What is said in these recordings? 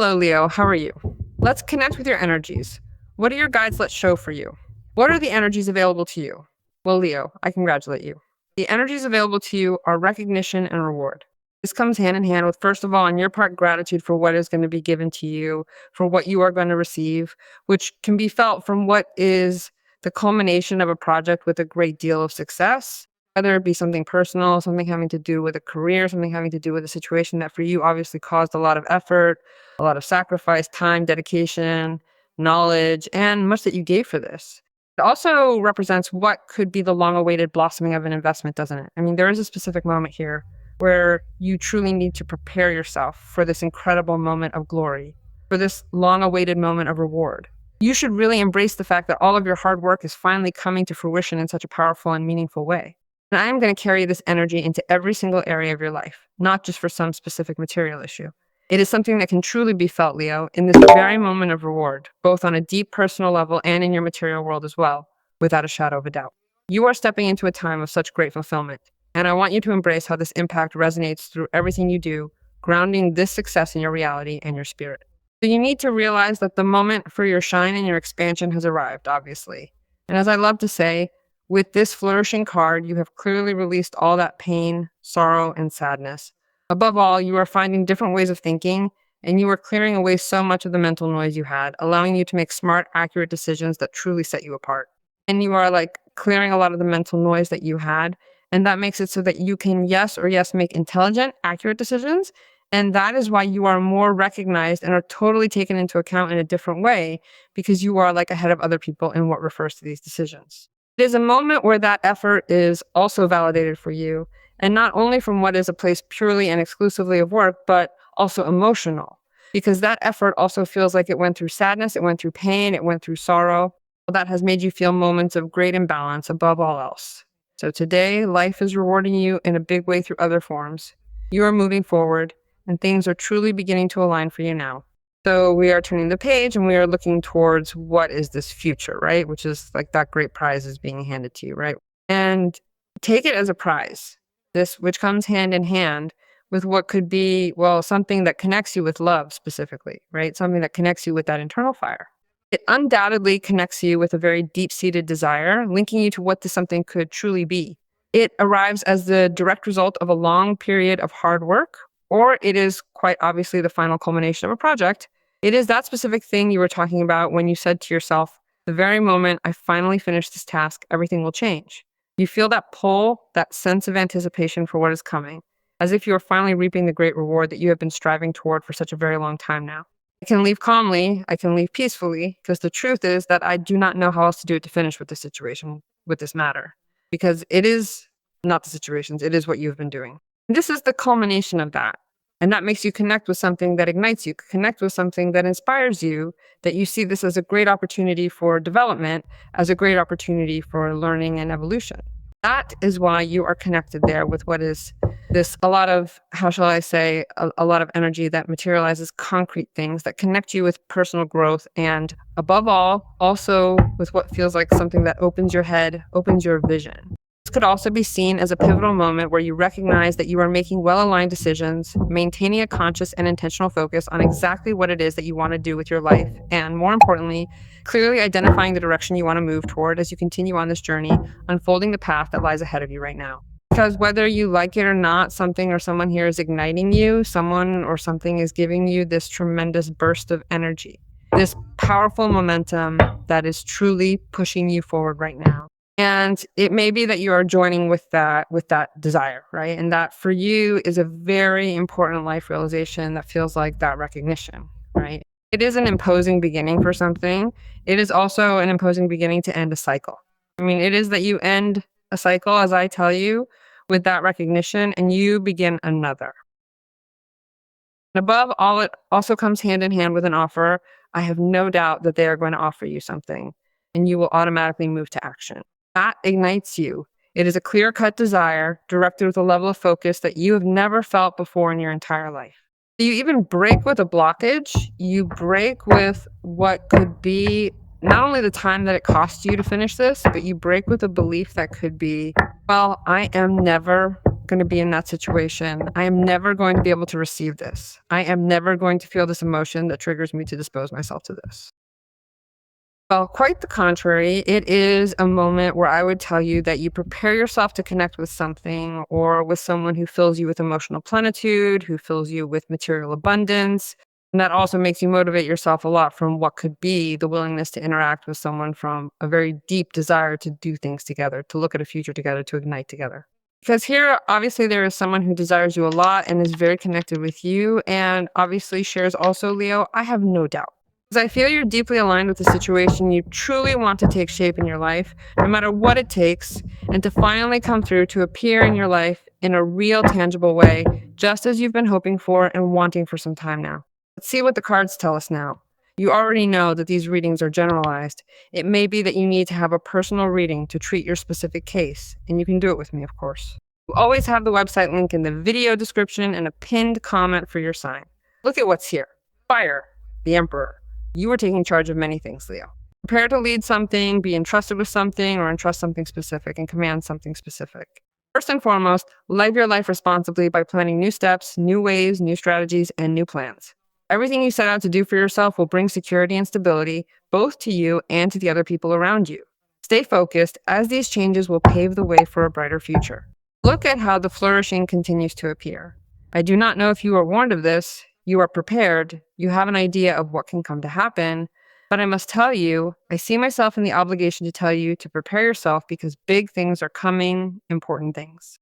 Hello, Leo. How are you? Let's connect with your energies. What are your guides let show for you? What are the energies available to you? Well, Leo, I congratulate you. The energies available to you are recognition and reward. This comes hand in hand with, first of all, on your part, gratitude for what is going to be given to you, for what you are going to receive, which can be felt from what is the culmination of a project with a great deal of success, whether it be something personal, something having to do with a career, something having to do with a situation that for you obviously caused a lot of effort, a lot of sacrifice, time, dedication, knowledge, and much that you gave for this. It also represents what could be the long-awaited blossoming of an investment, doesn't it? I mean, there is a specific moment here where you truly need to prepare yourself for this incredible moment of glory, for this long-awaited moment of reward. You should really embrace the fact that all of your hard work is finally coming to fruition in such a powerful and meaningful way. And I am going to carry this energy into every single area of your life, not just for some specific material issue. It is something that can truly be felt, Leo, in this very moment of reward, both on a deep personal level and in your material world as well, without a shadow of a doubt. You are stepping into a time of such great fulfillment, and I want you to embrace how this impact resonates through everything you do, grounding this success in your reality and your spirit. So you need to realize that the moment for your shine and your expansion has arrived, obviously. And as I love to say, with this flourishing card, you have clearly released all that pain, sorrow, and sadness. Above all, you are finding different ways of thinking, and you are clearing away so much of the mental noise you had, allowing you to make smart, accurate decisions that truly set you apart. And you are clearing a lot of the mental noise that you had, and that makes it so that you can yes, make intelligent, accurate decisions. And that is why you are more recognized and are totally taken into account in a different way, because you are ahead of other people in what refers to these decisions. It is a moment where that effort is also validated for you, and not only from what is a place purely and exclusively of work, but also emotional, because that effort also feels like it went through sadness, it went through pain, it went through sorrow. That has made you feel moments of great imbalance above all else. So today, life is rewarding you in a big way through other forms. You are moving forward, and things are truly beginning to align for you now. So we are turning the page and we are looking towards what is this future, right? Which is that great prize is being handed to you, right? And take it as a prize. This, which comes hand in hand with what could be, well, something that connects you with love specifically, right? Something that connects you with that internal fire. It undoubtedly connects you with a very deep-seated desire, linking you to what this something could truly be. It arrives as the direct result of a long period of hard work, or it is quite obviously the final culmination of a project. It is that specific thing you were talking about when you said to yourself, the very moment I finally finish this task, everything will change. You feel that pull, that sense of anticipation for what is coming, as if you are finally reaping the great reward that you have been striving toward for such a very long time now. I can leave calmly, I can leave peacefully, because the truth is that I do not know how else to do it to finish with this situation, with this matter. Because it is not the situations, it is what you've been doing. And this is the culmination of that. And that makes you connect with something that ignites you, connect with something that inspires you, that you see this as a great opportunity for development, as a great opportunity for learning and evolution. That is why you are connected there with what is this, a lot of, how shall I say, a lot of energy that materializes concrete things that connect you with personal growth, and above all, also with what feels like something that opens your head, opens your vision. This could also be seen as a pivotal moment where you recognize that you are making well-aligned decisions, maintaining a conscious and intentional focus on exactly what it is that you want to do with your life, and more importantly, clearly identifying the direction you want to move toward as you continue on this journey, unfolding the path that lies ahead of you right now. Because whether you like it or not, something or someone here is igniting you, someone or something is giving you this tremendous burst of energy, this powerful momentum that is truly pushing you forward right now. And it may be that you are joining with that desire, right? And that for you is a very important life realization that feels like that recognition, right? It is an imposing beginning for something. It is also an imposing beginning to end a cycle. I mean, it is that you end a cycle, as I tell you, with that recognition, and you begin another. And above all, it also comes hand in hand with an offer. I have no doubt that they are going to offer you something, and you will automatically move to action. That ignites you. It is a clear-cut desire directed with a level of focus that you have never felt before in your entire life. You even break with a blockage. You break with what could be not only the time that it costs you to finish this, but you break with a belief that could be, well, I am never going to be in that situation. I am never going to be able to receive this. I am never going to feel this emotion that triggers me to dispose myself to this. Well, quite the contrary. It is a moment where I would tell you that you prepare yourself to connect with something or with someone who fills you with emotional plenitude, who fills you with material abundance. And that also makes you motivate yourself a lot from what could be the willingness to interact with someone from a very deep desire to do things together, to look at a future together, to ignite together. Because here, obviously, there is someone who desires you a lot and is very connected with you, and obviously shares also, Leo, I have no doubt. Because I feel you're deeply aligned with the situation. You truly want to take shape in your life, no matter what it takes, and to finally come through to appear in your life in a real, tangible way, just as you've been hoping for and wanting for some time now. Let's see what the cards tell us now. You already know that these readings are generalized. It may be that you need to have a personal reading to treat your specific case, and you can do it with me, of course. You always have the website link in the video description and a pinned comment for your sign. Look at what's here. Fire, the Emperor. You are taking charge of many things, Leo. Prepare to lead something, be entrusted with something, or entrust something specific and command something specific. First and foremost, live your life responsibly by planning new steps, new ways, new strategies, and new plans. Everything you set out to do for yourself will bring security and stability, both to you and to the other people around you. Stay focused, as these changes will pave the way for a brighter future. Look at how the flourishing continues to appear. I do not know if you are warned of this. You are prepared. You have an idea of what can come to happen. But I must tell you, I see myself in the obligation to tell you to prepare yourself because big things are coming, important things.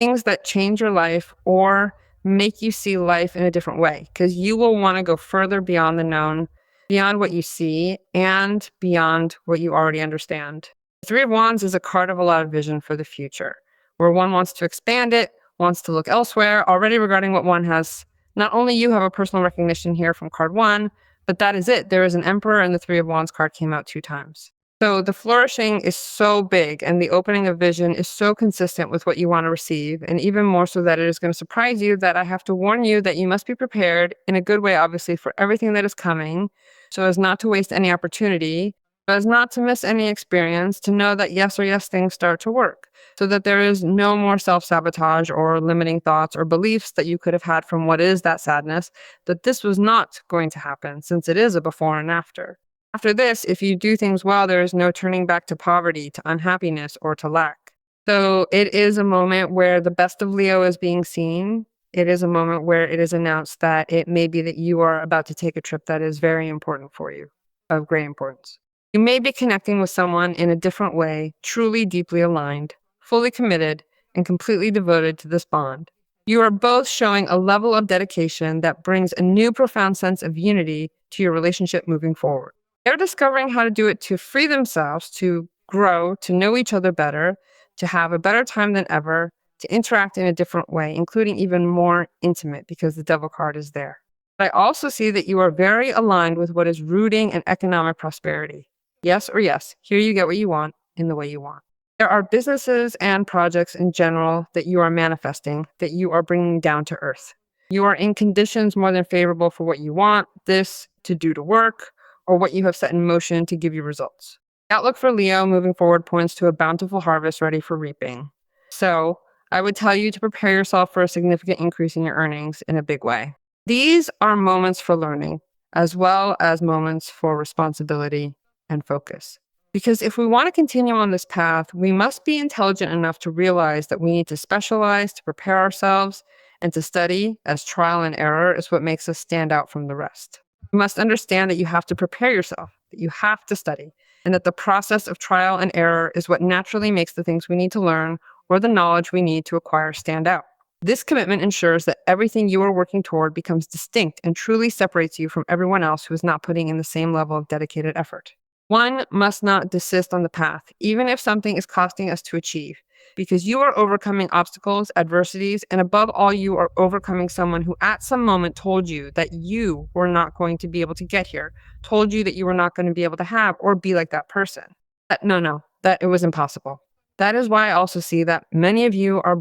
Things that change your life or make you see life in a different way, because you will want to go further beyond the known, beyond what you see, and beyond what you already understand. The Three of Wands is a card of a lot of vision for the future, where one wants to expand it, wants to look elsewhere, already regarding what one has. Not only you have a personal recognition here from card one, but that is it. There is an Emperor, and the Three of Wands card came out 2 times. So the flourishing is so big, and the opening of vision is so consistent with what you want to receive, and even more so that it is going to surprise you, that I have to warn you that you must be prepared in a good way, obviously, for everything that is coming, so as not to waste any opportunity, so as not to miss any experience, to know that yes or yes things start to work, so that there is no more self-sabotage or limiting thoughts or beliefs that you could have had from what is that sadness, that this was not going to happen, since it is a before and after. After this, if you do things well, there is no turning back to poverty, to unhappiness, or to lack. So it is a moment where the best of Leo is being seen. It is a moment where it is announced that it may be that you are about to take a trip that is very important for you, of great importance. You may be connecting with someone in a different way, truly deeply aligned, fully committed, and completely devoted to this bond. You are both showing a level of dedication that brings a new profound sense of unity to your relationship moving forward. They're discovering how to do it to free themselves, to grow, to know each other better, to have a better time than ever, to interact in a different way, including even more intimate because the Devil card is there. But I also see that you are very aligned with what is rooting and economic prosperity. Yes or yes, here you get what you want in the way you want. There are businesses and projects in general that you are manifesting, that you are bringing down to earth. You are in conditions more than favorable for what you want this to do to work, or what you have set in motion to give you results. The outlook for Leo moving forward points to a bountiful harvest ready for reaping. So I would tell you to prepare yourself for a significant increase in your earnings in a big way. These are moments for learning, as well as moments for responsibility and focus. Because if we want to continue on this path, we must be intelligent enough to realize that we need to specialize, to prepare ourselves, and to study, as trial and error is what makes us stand out from the rest. You must understand that you have to prepare yourself, that you have to study, and that the process of trial and error is what naturally makes the things we need to learn or the knowledge we need to acquire stand out. This commitment ensures that everything you are working toward becomes distinct and truly separates you from everyone else who is not putting in the same level of dedicated effort. One must not desist on the path, even if something is costing us to achieve, because you are overcoming obstacles, adversities, and above all, you are overcoming someone who at some moment told you that you were not going to be able to get here, told you that you were not going to be able to have or be like that person. That it was impossible. That is why I also see that many of you are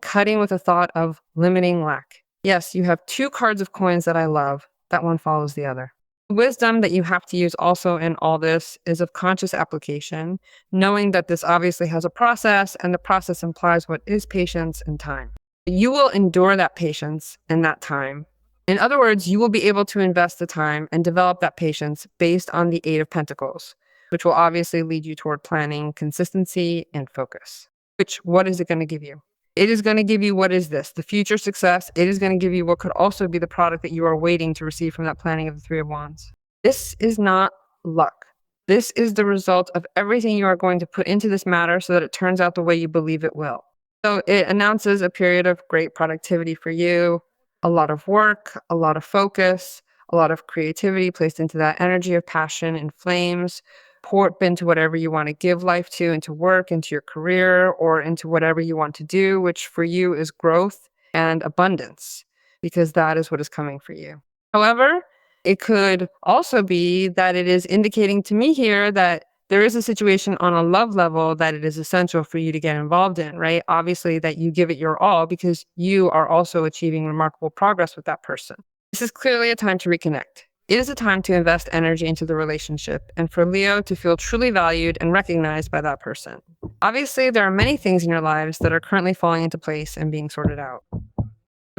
cutting with the thought of limiting lack. Yes, you have 2 cards of coins that I love. That one follows the other. Wisdom that you have to use also in all this is of conscious application, knowing that this obviously has a process, and the process implies what is patience and time. You will endure that patience and that time. In other words, you will be able to invest the time and develop that patience based on the Eight of Pentacles, which will obviously lead you toward planning, consistency, and focus. What is it going to give you? It is going to give you, what is this? The future success. It is going to give you what could also be the product that you are waiting to receive from that planning of the Three of Wands. This is not luck. This is the result of everything you are going to put into this matter so that it turns out the way you believe it will. So it announces a period of great productivity for you, a lot of work, a lot of focus, a lot of creativity placed into that energy of passion and flames. Pour into whatever you want to give life to, into work, into your career, or into whatever you want to do, which for you is growth and abundance, because that is what is coming for you. However, it could also be that it is indicating to me here that there is a situation on a love level that it is essential for you to get involved in, right? Obviously, that you give it your all because you are also achieving remarkable progress with that person. This is clearly a time to reconnect. It is a time to invest energy into the relationship and for Leo to feel truly valued and recognized by that person. Obviously, there are many things in your lives that are currently falling into place and being sorted out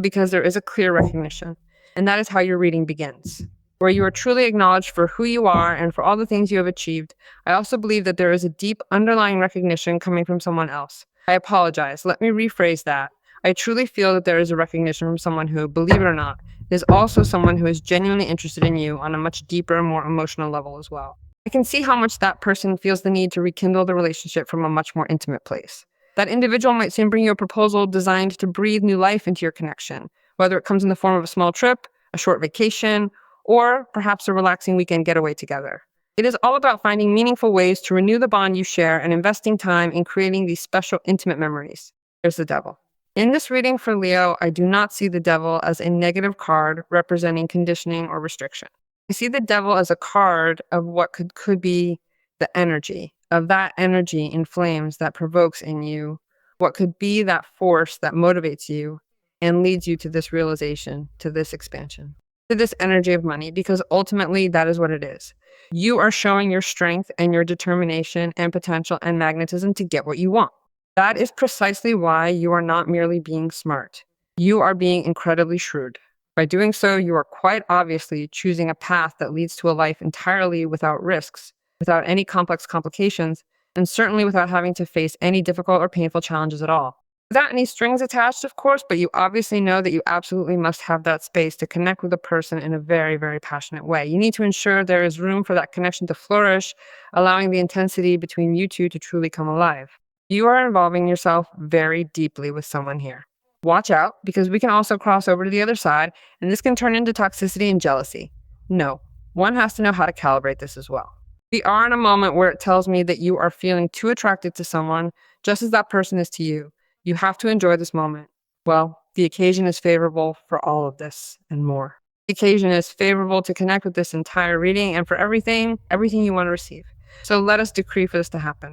because there is a clear recognition, and that is how your reading begins, where you are truly acknowledged for who you are and for all the things you have achieved. I also believe that there is a deep underlying recognition coming from someone else. I apologize. Let me rephrase that. I truly feel that there is a recognition from someone who, believe it or not, is also someone who is genuinely interested in you on a much deeper, more emotional level as well. I can see how much that person feels the need to rekindle the relationship from a much more intimate place. That individual might soon bring you a proposal designed to breathe new life into your connection, whether it comes in the form of a small trip, a short vacation, or perhaps a relaxing weekend getaway together. It is all about finding meaningful ways to renew the bond you share and investing time in creating these special, intimate memories. There's the devil. In this reading for Leo, I do not see the devil as a negative card representing conditioning or restriction. I see the devil as a card of what could be the energy, of that energy in flames that provokes in you, what could be that force that motivates you and leads you to this realization, to this expansion, to this energy of money, because ultimately that is what it is. You are showing your strength and your determination and potential and magnetism to get what you want. That is precisely why you are not merely being smart. You are being incredibly shrewd. By doing so, you are quite obviously choosing a path that leads to a life entirely without risks, without any complex complications, and certainly without having to face any difficult or painful challenges at all. Without any strings attached, of course, but you obviously know that you absolutely must have that space to connect with a person in a very, very passionate way. You need to ensure there is room for that connection to flourish, allowing the intensity between you two to truly come alive. You are involving yourself very deeply with someone here. Watch out, because we can also cross over to the other side, and this can turn into toxicity and jealousy. No, one has to know how to calibrate this as well. We are in a moment where it tells me that you are feeling too attracted to someone, just as that person is to you. You have to enjoy this moment. Well, the occasion is favorable for all of this and more. The occasion is favorable to connect with this entire reading and for everything you want to receive. So let us decree for this to happen.